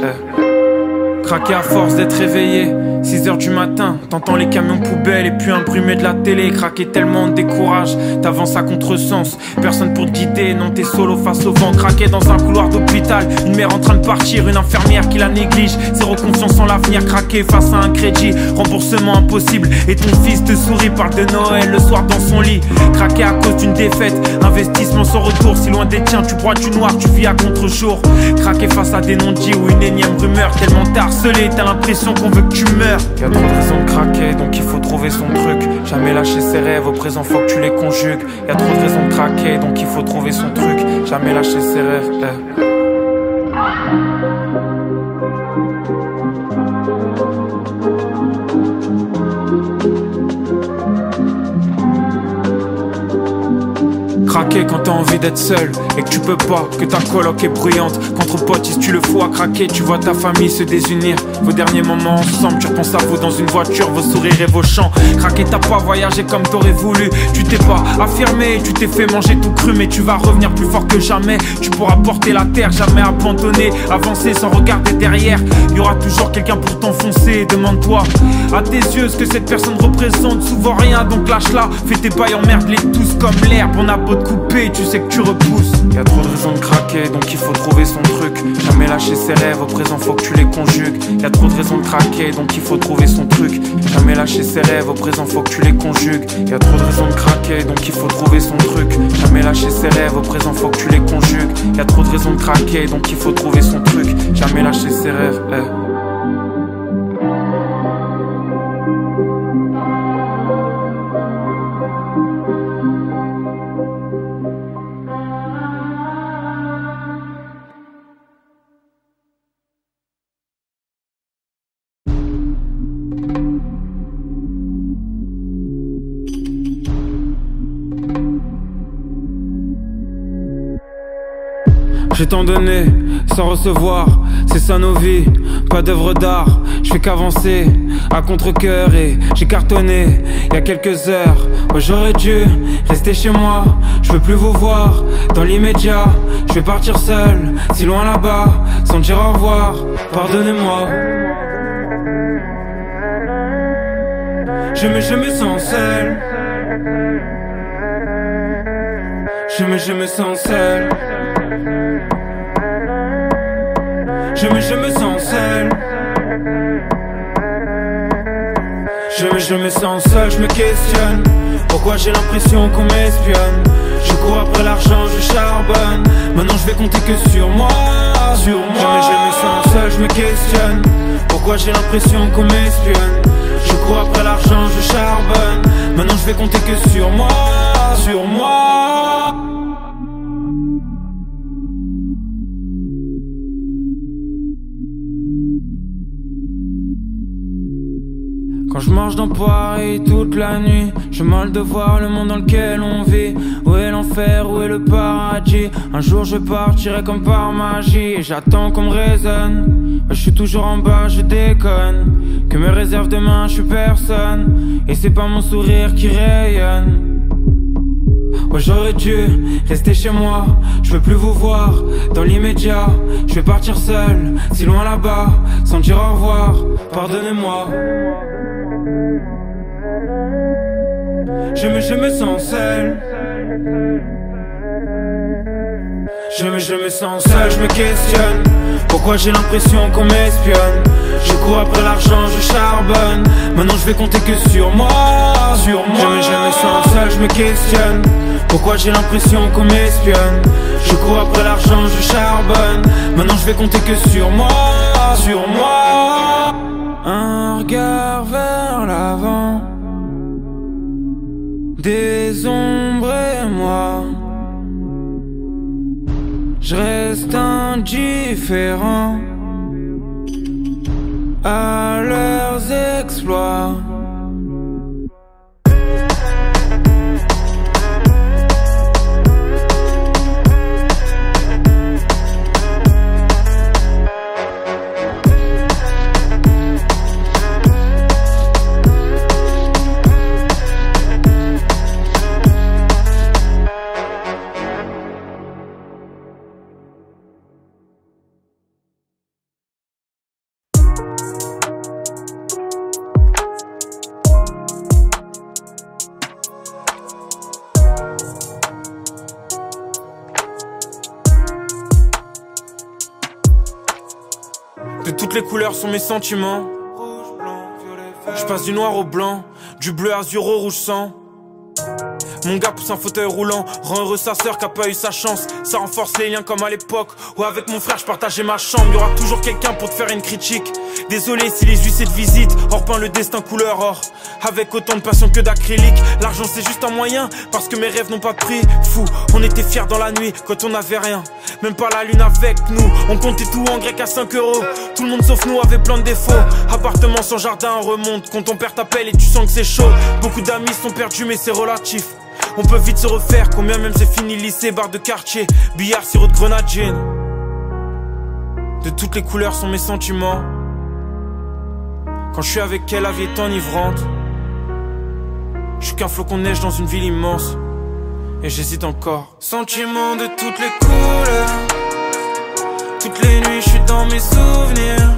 Craquer à force d'être réveillé, 6h du matin, t'entends les camions poubelles et puis imprimer de la télé. Craquer tellement on te décourage, t'avances à contresens. Personne pour te guider, non t'es solo face au vent. Craquer dans un couloir d'hôpital, une mère en train de partir, une infirmière qui la néglige. Zéro confiance en l'avenir, craquer face à un crédit. Remboursement impossible et ton fils te sourit, parle de Noël le soir dans son lit. Craquer à cause d'une défaite, investissement sans retour. Si loin des tiens tu broies du noir, tu vis à contre-jour. Craquer face à des non-dits ou une énième rumeur. Tellement tard t'as l'impression qu'on veut que tu meurs. Y'a trop de raisons de craquer, donc il faut trouver son truc. Jamais lâcher ses rêves, au présent faut que tu les conjugues. Y'a trop de raisons de craquer, donc il faut trouver son truc. Jamais lâcher ses rêves, Craquer quand t'as envie d'être seul et que tu peux pas, que ta coloc est bruyante. Qu'entre potes, si tu le fous à craquer, tu vois ta famille se désunir. Vos derniers moments ensemble, tu repenses à vous dans une voiture, vos sourires et vos chants. Craquer, t'as pas voyagé comme t'aurais voulu. Tu t'es pas affirmé, tu t'es fait manger tout cru. Mais tu vas revenir plus fort que jamais. Tu pourras porter la terre, jamais abandonner. Avancer sans regarder derrière. Y'aura toujours quelqu'un pour t'enfoncer. Demande-toi à tes yeux ce que cette personne représente. Souvent rien, donc lâche-la. Fais tes bails, emmerde-les tous comme l'herbe. On a beau te couper, tu sais que tu repousses. Y'a trop de raisons de craquer, donc il faut trouver son truc. Jamais lâcher ses rêves, au présent faut que tu les conjugues. Y'a trop de raisons de craquer, donc il faut trouver son truc. Jamais lâcher ses rêves, au présent faut que tu les conjugues. Y'a trop de raisons de craquer, donc il faut trouver son truc. Jamais lâcher ses rêves, au présent faut que tu les conjugues. Y'a trop de raisons de craquer, donc il faut trouver son truc. Jamais lâcher ses rêves, J'ai tant donné, sans recevoir, c'est ça nos vies, pas d'œuvre d'art, je fais qu'avancer, à contre-cœur et j'ai cartonné, il y a quelques heures, ouais j'aurais dû rester chez moi, je veux plus vous voir, dans l'immédiat, je vais partir seul, si loin là-bas, sans dire au revoir, pardonnez-moi. Je me sens seul, je me sens seul. Je me sens seul. Je me sens seul, je me questionne. Pourquoi j'ai l'impression qu'on m'espionne? Je cours après l'argent, je charbonne. Maintenant je vais compter que sur moi, sur moi. Je me sens seul, je me questionne. Pourquoi j'ai l'impression qu'on m'espionne? Je cours après l'argent, je charbonne. Maintenant je vais compter que sur moi, sur moi. Quand je marche dans Paris toute la nuit, j'ai mal de voir le monde dans lequel on vit. Où est l'enfer, où est le paradis? Un jour je partirai comme par magie et j'attends qu'on me raisonne. Je suis toujours en bas, je déconne. Que me réserve demain, je suis personne. Et c'est pas mon sourire qui rayonne. Ouais j'aurais dû rester chez moi, je veux plus vous voir, dans l'immédiat, je vais partir seul, si loin là-bas, sans dire au revoir, pardonnez-moi. Je me sens seul. Je me sens seul, je me questionne. Pourquoi j'ai l'impression qu'on m'espionne? Je cours après l'argent, je charbonne. Maintenant je vais compter que sur moi, sur moi. Je me sens seul, je me questionne. Pourquoi j'ai l'impression qu'on m'espionne? Je cours après l'argent, je charbonne. Maintenant je vais compter que sur moi, sur moi. Un regard vers l'avant, des ombres et moi. Je reste indifférent à leurs exploits. les couleurs sont mes sentiments. Je passe du noir au blanc, du bleu azur au rouge sang. Mon gars pousse un fauteuil roulant, rend heureux sa sœur qui a pas eu sa chance. Ça renforce les liens comme à l'époque où avec mon frère je partageais ma chambre. Y'aura toujours quelqu'un pour te faire une critique. Désolé si les huissiers de visite or peint le destin couleur or. Avec autant de passion que d'acrylique. L'argent c'est juste un moyen parce que mes rêves n'ont pas de prix. Fou, on était fiers dans la nuit quand on n'avait rien. Même pas la lune avec nous. On comptait tout en grec à 5 €. Tout le monde sauf nous avait plein de défauts. Appartement sans jardin, on remonte. Quand ton père t'appelle et tu sens que c'est chaud. Beaucoup d'amis sont perdus mais c'est relatif. On peut vite se refaire, combien même c'est fini lycée, bar de quartier, billard, sirop de grenadine. De toutes les couleurs sont mes sentiments. Quand je suis avec elle, la vie est enivrante. Je suis qu'un flocon de neige dans une ville immense. Et j'hésite encore. Sentiments de toutes les couleurs. Toutes les nuits je suis dans mes souvenirs.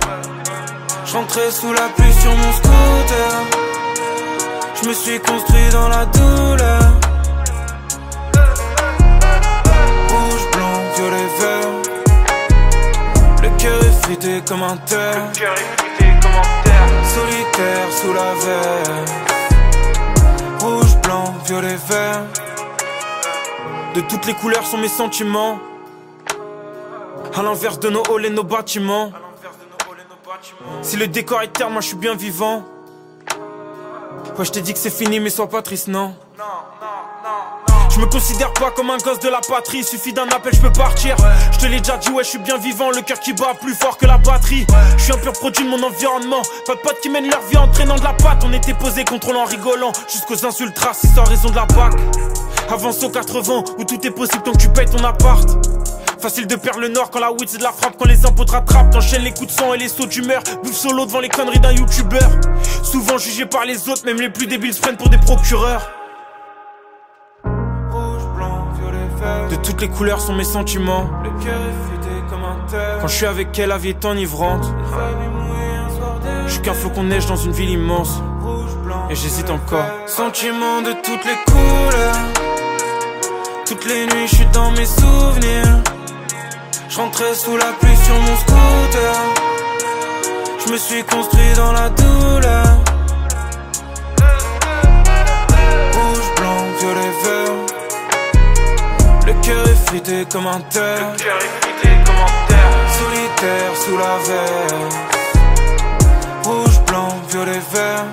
Je rentrais sous la pluie sur mon scooter. Je me suis construit dans la douleur. Rouge, blanc, violet, vert. Le cœur est frité comme un terre. Solitaire sous la verre. Rouge, blanc, violet, vert. De toutes les couleurs sont mes sentiments. À l'inverse de nos halls et nos bâtiments. Si le décor est terne, moi je suis bien vivant. Ouais, je t'ai dit que c'est fini, mais sois pas triste, non. Je me considère pas comme un gosse de la patrie. Suffit d'un appel, je peux partir. Je te l'ai déjà dit, ouais, je suis bien vivant. Le cœur qui bat plus fort que la batterie. Je suis un pur produit de mon environnement. Pas de potes qui mènent leur vie en traînant de la patte. On était posés, contrôlant, rigolant. Jusqu'aux insultes racistes sans raison de la PAC. Avance aux 80, où tout est possible tant que tu payes ton appart. Facile de perdre le nord quand la weed c'est de la frappe. Quand les impôts te rattrapent, t'enchaînes les coups de sang et les sauts d'humeur. Bouffe solo devant les conneries d'un youtubeur. Souvent jugé par les autres, même les plus débiles se prennent pour des procureurs. Rouge, blanc, violet, vert. De toutes les couleurs sont mes sentiments. Le cœur est frité comme un terre. Quand je suis avec elle, la vie est enivrante. Je suis qu'un flocon de neige dans une ville immense. Et j'hésite encore. Sentiments de toutes les couleurs. Toutes les nuits je suis dans mes souvenirs. Je rentrais sous la pluie sur mon scooter. Je me suis construit dans la douleur. Rouge, blanc, violet, vert. Le cœur est frité comme un terre. Solitaire sous la verre. Rouge, blanc, violet, vert.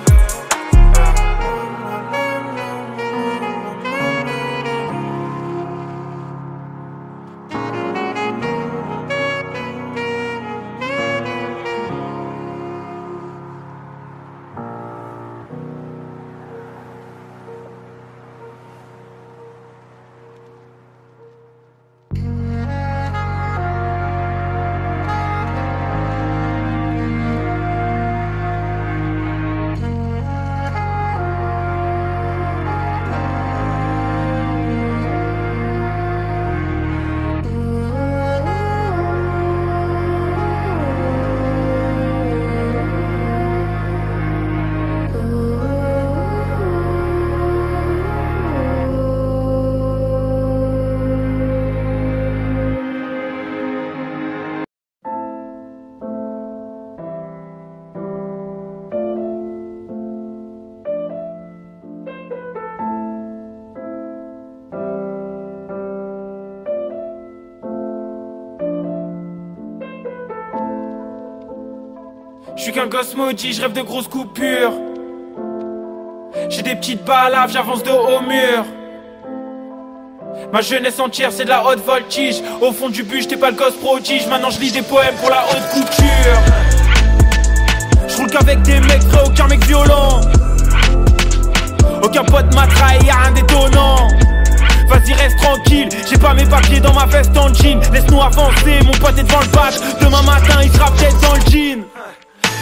Je suis qu'un gosse maudit, je rêve de grosses coupures. J'ai des petites balaves, j'avance de haut mur. Ma jeunesse entière c'est de la haute voltige. Au fond du but j'étais pas le gosse prodige. Maintenant je lis des poèmes pour la haute couture. Je roule qu'avec des mecs vrais, aucun mec violent. Aucun pote m'a trahi, y'a rien d'étonnant. Vas-y reste tranquille, j'ai pas mes papiers dans ma veste en jean. Laisse-nous avancer, mon pote est devant le badge. Demain matin il sera peut-être dans le jean.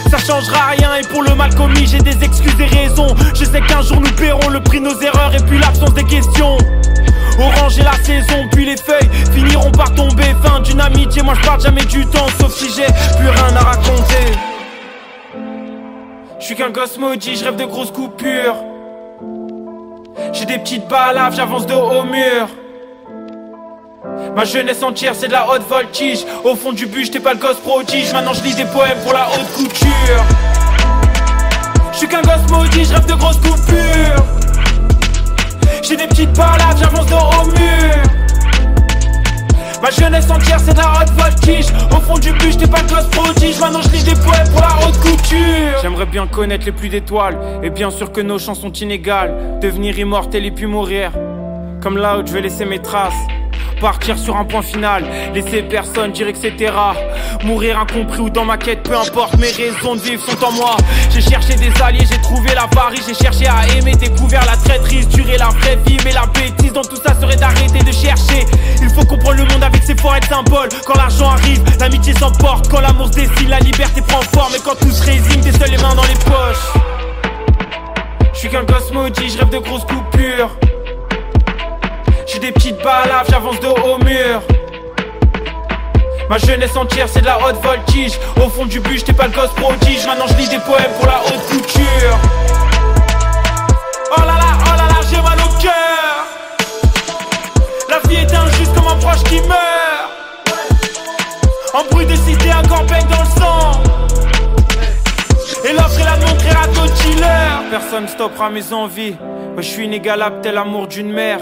Ça changera rien et pour le mal commis j'ai des excuses et raisons. Je sais qu'un jour nous paierons le prix de nos erreurs et puis l'absence des questions. Orange et la saison, puis les feuilles finiront par tomber. Fin d'une amitié, moi je parle jamais du temps. Sauf si j'ai plus rien à raconter. Je suis qu'un gosse maudit, je rêve de grosses coupures. J'ai des petites balaves, j'avance de haut mur. Ma jeunesse entière c'est de la haute voltige. Au fond du bus j'étais pas le gosse prodige. Maintenant je lis des poèmes pour la haute couture. Je suis qu'un gosse maudit, je rêve de grosses coupures. J'ai des petites balades, j'avance dos au mur. Ma jeunesse entière c'est de la haute voltige. Au fond du bus j'étais pas le gosse prodige. Maintenant je lis des poèmes pour la haute couture. J'aimerais bien connaître les pluies d'étoiles. Et bien sûr que nos chances sont inégales. Devenir immortel et puis mourir. Comme là où je vais laisser mes traces. Partir sur un point final, laisser personne dire etc. Mourir incompris ou dans ma quête, peu importe, mes raisons de vivre sont en moi. J'ai cherché des alliés, j'ai trouvé la Paris. J'ai cherché à aimer, découvert la traîtrise. Durer la vraie vie, mais la bêtise dans tout ça serait d'arrêter de chercher. Il faut comprendre le monde avec ses forêts de symboles. Quand l'argent arrive, l'amitié s'emporte. Quand l'amour se dessine, la liberté prend forme. Et quand tout se résigne, t'es seul les mains dans les poches. Je suis qu'un gosse maudit, je rêve de grosses coupures. J'ai des petites balades, j'avance dos au mur. Ma jeunesse entière c'est de la haute voltige. Au fond du bus j'étais pas le gosse prodige. Maintenant je lis des poèmes pour la haute couture. Oh là là, j'ai mal au cœur. La vie est injuste comme un proche qui meurt. Un bruit de cité, un corps baigne dans le sang. Et l'offre et la montrera à d'autres dealers. Personne stoppera mes envies. Moi je suis inégalable tel l'amour d'une mère.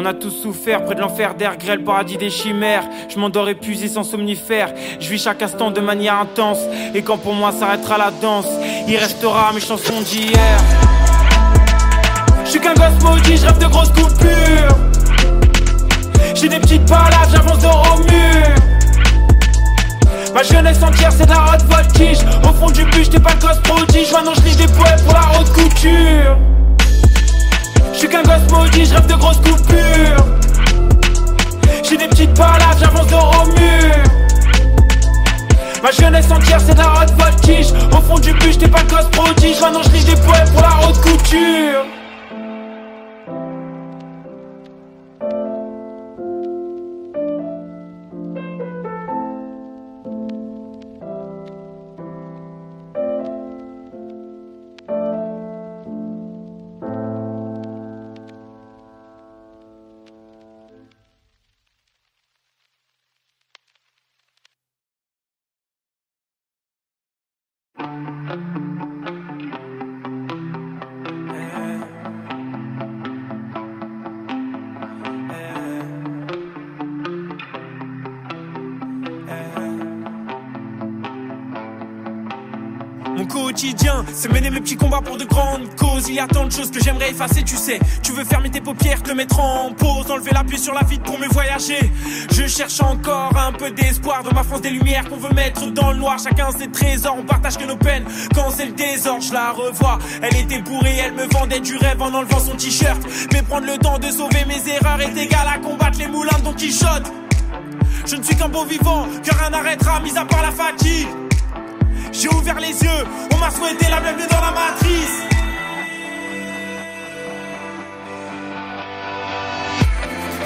On a tous souffert près de l'enfer d'air grêle, paradis des chimères. Je m'endors épuisé sans somnifère. Je vis chaque instant de manière intense. Et quand pour moi s'arrêtera la danse, il restera mes chansons d'hier. Je suis qu'un gosse maudit, je rêve de grosses coupures. J'ai des petites balades, j'avance dos au mur. Ma jeunesse entière c'est de la haute voltige. Au fond du bus j'étais pas le gosse prodige. Maintenant je lis des poèmes pour la haute couture. Je suis qu'un gosse maudit, je rêve de grosses coupures. J'ai des petites balades, j'avance dos au mur. Ma jeunesse entière c'est de la haute voltige. Au fond du bus j'étais pas le gosse prodige. Maintenant je lis des poèmes pour la haute couture. Mon quotidien, c'est mener mes petits combats pour de grandes causes. Il y a tant de choses que j'aimerais effacer, tu sais. Tu veux fermer tes paupières, te mettre en pause, enlever l'appui sur la vitre pour me voyager. Je cherche encore un peu d'espoir dans ma France des lumières qu'on veut mettre dans le noir. Chacun ses trésors, on partage que nos peines. Quand c'est le désordre, je la revois. Elle était bourrée, elle me vendait du rêve en enlevant son t-shirt. Mais prendre le temps de sauver mes erreurs est égal à combattre les moulins de Don Quichotte. Je ne suis qu'un beau vivant, que rien n'arrêtera, mis à part la fatigue. J'ai ouvert les yeux, on m'a souhaité la bienvenue dans la matrice.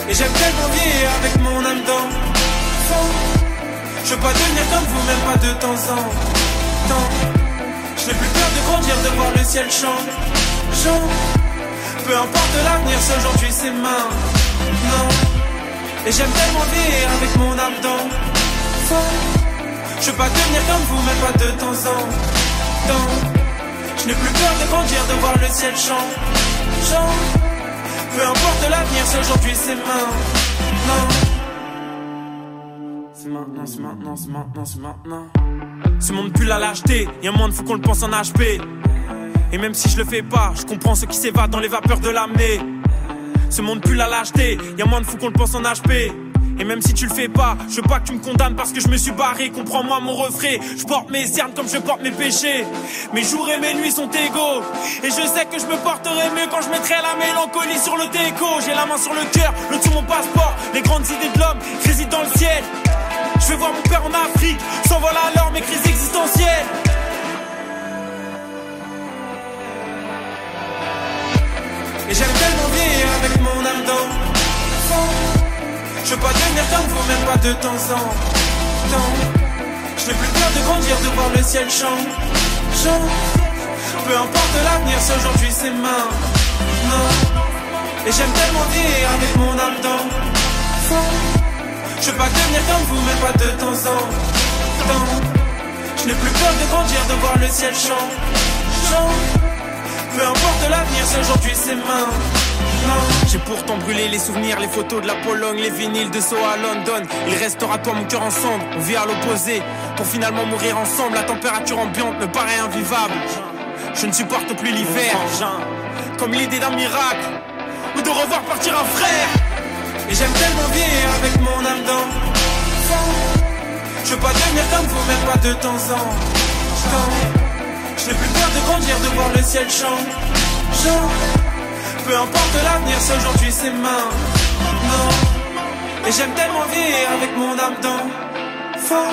Et j'aime tellement vivre avec mon âme d'enfant. Je veux pas devenir comme vous, même pas de temps en temps. Je n'ai plus peur de grandir, de voir le ciel changeant. Peu importe l'avenir, c'est aujourd'hui, c'est maintenant. Et j'aime tellement vivre avec mon âme d'enfant. Je veux pas devenir comme vous, même pas de temps en temps. Je n'ai plus peur de grandir, de voir le ciel changeant. Peu importe l'avenir, c'est aujourd'hui, c'est maintenant. C'est maintenant, c'est maintenant, c'est maintenant, c'est maintenant. Ce monde pue la lâcheté, y'a un monde, faut qu'on le pense en HP. Et même si je le fais pas, je comprends ce qui s'évade dans les vapeurs de l'amener. Ce monde pue la lâcheté, y'a un monde, faut qu'on le pense en HP. Et même si tu le fais pas, je veux pas que tu me condamnes parce que je me suis barré. Comprends-moi mon refrain, je porte mes cernes comme je porte mes péchés. Mes jours et mes nuits sont égaux. Et je sais que je me porterai mieux quand je mettrai la mélancolie sur le déco. J'ai la main sur le cœur, le sur mon passeport. Les grandes idées de l'homme résident dans le ciel. Je vais voir mon père en Afrique, s'envolent alors mes crises existentielles. Et j'aime tellement vivre avec mon âme d'enfant. Je veux pas devenir comme vous, même pas de temps en temps. Je n'ai plus peur de grandir, de voir le ciel changeant. Peu importe l'avenir, c'est aujourd'hui, c'est maintenant. Et j'aime tellement vivre avec mon âme d'enfant. Je veux pas devenir comme vous, mais pas de temps en temps. Je n'ai plus peur de grandir, de voir le ciel changeant. Peu importe l'avenir, si aujourd'hui c'est maintenant. J'ai pourtant brûlé les souvenirs, les photos de la Pologne, les vinyles de Soho à London. Il restera toi mon cœur en cendres, on vit à l'opposé pour finalement mourir ensemble. La température ambiante me paraît invivable. Je ne supporte plus l'hiver, comme l'idée d'un miracle ou de revoir partir un frère. Et j'aime tellement vivre avec mon âme d'enfant. Je veux pas devenir comme vous, même pas de temps en temps. Je n'ai plus peur de grandir, de voir le ciel changeant. Peu importe l'avenir, si aujourd'hui c'est maintenant. Et j'aime tellement vivre avec mon âme d'enfant.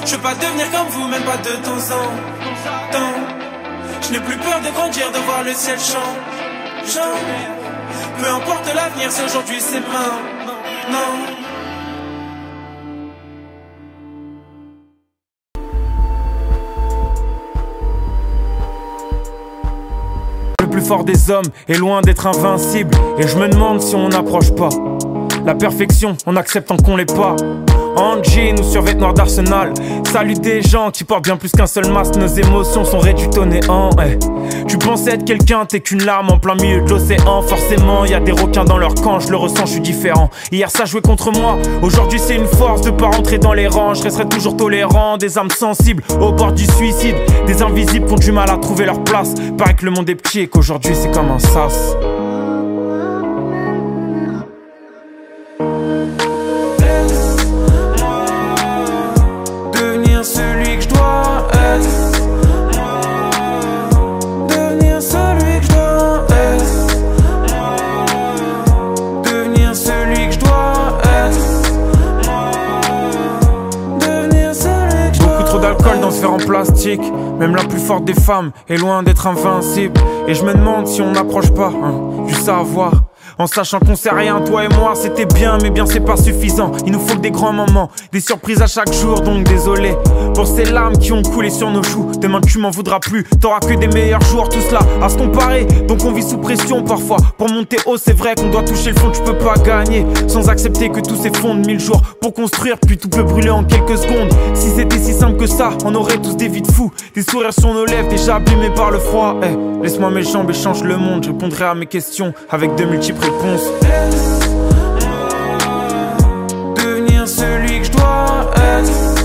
Je veux pas devenir comme vous, même pas de temps en temps. Je n'ai plus peur de grandir, de voir le ciel changeant. Peu importe l'avenir, si aujourd'hui c'est maintenant. Le plus fort des hommes est loin d'être invincible. Et je me demande si on n'approche pas la perfection en acceptant qu'on l'est pas. En jean ou sur vêtements d'Arsenal. Salut des gens qui portent bien plus qu'un seul masque. Nos émotions sont réduites au néant. Tu pensais être quelqu'un, t'es qu'une larme en plein milieu de l'océan. Forcément y a des requins dans leur camp, je le ressens, je suis différent. Hier ça jouait contre moi, aujourd'hui c'est une force de pas rentrer dans les rangs. Je resterai toujours tolérant, des âmes sensibles au bord du suicide. Des invisibles qui ont du mal à trouver leur place. Paraît que le monde est petit et qu'aujourd'hui c'est comme un sas. En plastique, même la plus forte des femmes est loin d'être invincible. Et je me demande si on n'approche pas du savoir. En sachant qu'on sait rien, toi et moi c'était bien, mais bien c'est pas suffisant. Il nous faut que des grands moments, des surprises à chaque jour. Donc désolé pour ces larmes qui ont coulé sur nos joues. Demain tu m'en voudras plus, t'auras que des meilleurs jours. Tout cela à se comparer, donc on vit sous pression parfois. Pour monter haut c'est vrai qu'on doit toucher le fond. Tu peux pas gagner sans accepter que tout s'effondre. 1000 jours pour construire, puis tout peut brûler en quelques secondes. Si c'était si simple que ça, on aurait tous des vies de fous. Des sourires sur nos lèvres déjà abîmés par le froid. Laisse-moi mes jambes et change le monde. Je répondrai à mes questions avec de multiples réponses. Laisse-moi devenir celui que je dois être.